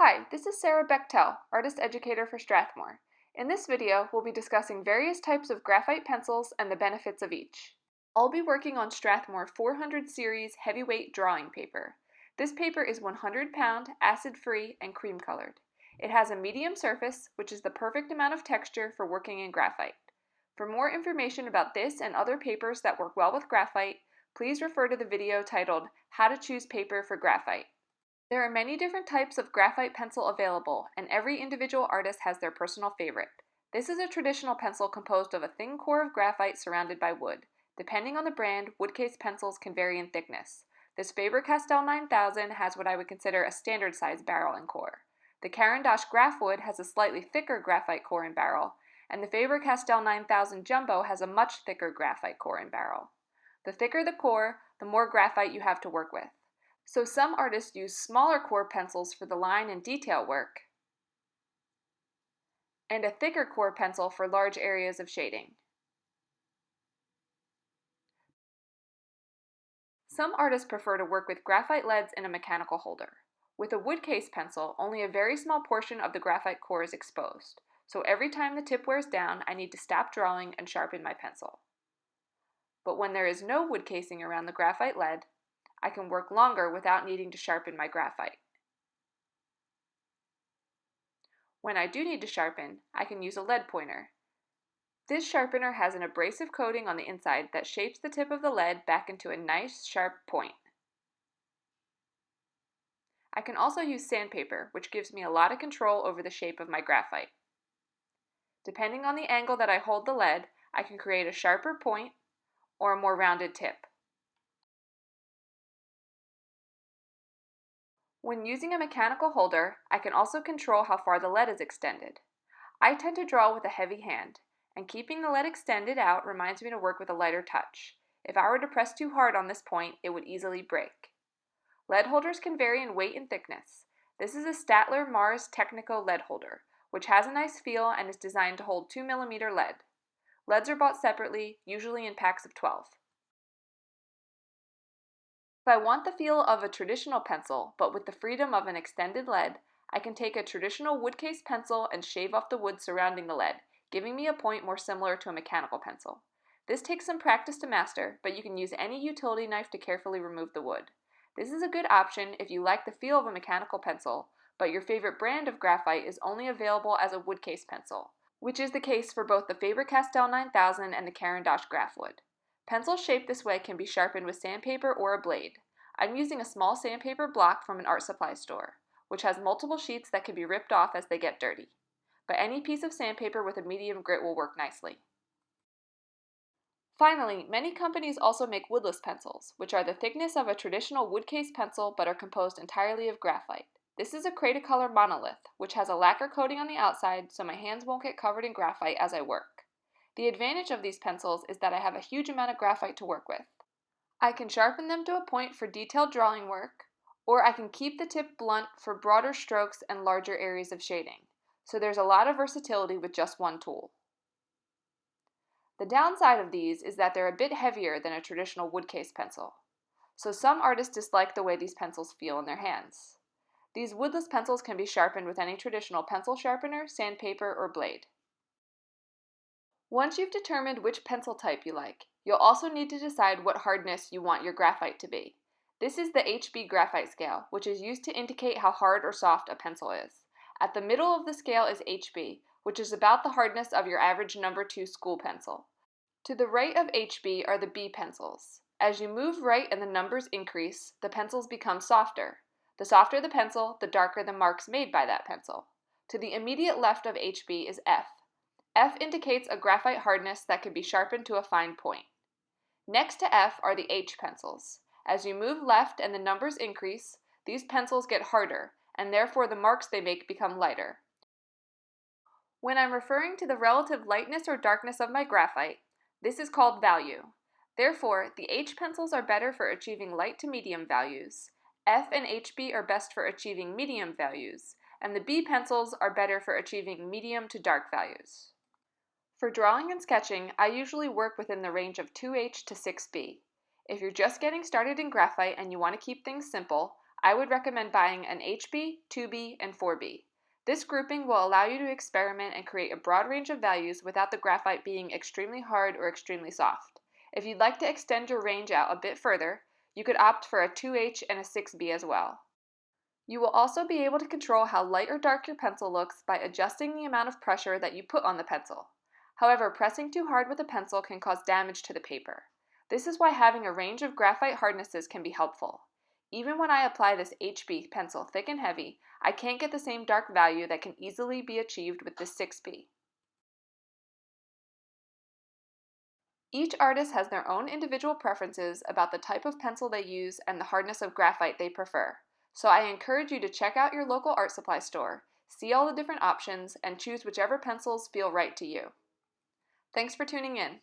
Hi, this is Sarah Becktel, Artist Educator for Strathmore. In this video, we'll be discussing various types of graphite pencils and the benefits of each. I'll be working on Strathmore 400 Series Heavyweight Drawing Paper. This paper is 100-pound, acid-free, and cream-colored. It has a medium surface, which is the perfect amount of texture for working in graphite. For more information about this and other papers that work well with graphite, please refer to the video titled How to Choose Paper for Graphite. There are many different types of graphite pencil available, and every individual artist has their personal favorite. This is a traditional pencil composed of a thin core of graphite surrounded by wood. Depending on the brand, wood-case pencils can vary in thickness. This Faber-Castell 9000 has what I would consider a standard size barrel and core. The Caran d'Ache Graphwood has a slightly thicker graphite core and barrel, and the Faber-Castell 9000 Jumbo has a much thicker graphite core and barrel. The thicker the core, the more graphite you have to work with. So some artists use smaller core pencils for the line and detail work, and a thicker core pencil for large areas of shading. Some artists prefer to work with graphite leads in a mechanical holder. With a wood case pencil, only a very small portion of the graphite core is exposed, so every time the tip wears down, I need to stop drawing and sharpen my pencil. But when there is no wood casing around the graphite lead, I can work longer without needing to sharpen my graphite. When I do need to sharpen, I can use a lead pointer. This sharpener has an abrasive coating on the inside that shapes the tip of the lead back into a nice, sharp point. I can also use sandpaper, which gives me a lot of control over the shape of my graphite. Depending on the angle that I hold the lead, I can create a sharper point or a more rounded tip. When using a mechanical holder, I can also control how far the lead is extended. I tend to draw with a heavy hand, and keeping the lead extended out reminds me to work with a lighter touch. If I were to press too hard on this point, it would easily break. Lead holders can vary in weight and thickness. This is a Statler Mars Technico lead holder, which has a nice feel and is designed to hold 2mm lead. Leads are bought separately, usually in packs of 12. If I want the feel of a traditional pencil, but with the freedom of an extended lead, I can take a traditional wood case pencil and shave off the wood surrounding the lead, giving me a point more similar to a mechanical pencil. This takes some practice to master, but you can use any utility knife to carefully remove the wood. This is a good option if you like the feel of a mechanical pencil, but your favorite brand of graphite is only available as a wood case pencil, which is the case for both the Faber-Castell 9000 and the Caran d'Ache Graphwood. Pencils shaped this way can be sharpened with sandpaper or a blade. I'm using a small sandpaper block from an art supply store, which has multiple sheets that can be ripped off as they get dirty. But any piece of sandpaper with a medium grit will work nicely. Finally, many companies also make woodless pencils, which are the thickness of a traditional wood case pencil but are composed entirely of graphite. This is a Cretacolor monolith, which has a lacquer coating on the outside so my hands won't get covered in graphite as I work. The advantage of these pencils is that I have a huge amount of graphite to work with. I can sharpen them to a point for detailed drawing work, or I can keep the tip blunt for broader strokes and larger areas of shading. So there's a lot of versatility with just one tool. The downside of these is that they're a bit heavier than a traditional wood case pencil. So some artists dislike the way these pencils feel in their hands. These woodless pencils can be sharpened with any traditional pencil sharpener, sandpaper, or blade. Once you've determined which pencil type you like, you'll also need to decide what hardness you want your graphite to be. This is the HB graphite scale, which is used to indicate how hard or soft a pencil is. At the middle of the scale is HB, which is about the hardness of your average number 2 school pencil. To the right of HB are the B pencils. As you move right and the numbers increase, the pencils become softer. The softer the pencil, the darker the marks made by that pencil. To the immediate left of HB is F. F indicates a graphite hardness that can be sharpened to a fine point. Next to F are the H pencils. As you move left and the numbers increase, these pencils get harder, and therefore the marks they make become lighter. When I'm referring to the relative lightness or darkness of my graphite, this is called value. Therefore, the H pencils are better for achieving light to medium values, F and HB are best for achieving medium values, and the B pencils are better for achieving medium to dark values. For drawing and sketching, I usually work within the range of 2H to 6B. If you're just getting started in graphite and you want to keep things simple, I would recommend buying an HB, 2B, and 4B. This grouping will allow you to experiment and create a broad range of values without the graphite being extremely hard or extremely soft. If you'd like to extend your range out a bit further, you could opt for a 2H and a 6B as well. You will also be able to control how light or dark your pencil looks by adjusting the amount of pressure that you put on the pencil. However, pressing too hard with a pencil can cause damage to the paper. This is why having a range of graphite hardnesses can be helpful. Even when I apply this HB pencil thick and heavy, I can't get the same dark value that can easily be achieved with this 6B. Each artist has their own individual preferences about the type of pencil they use and the hardness of graphite they prefer. So I encourage you to check out your local art supply store, see all the different options, and choose whichever pencils feel right to you. Thanks for tuning in.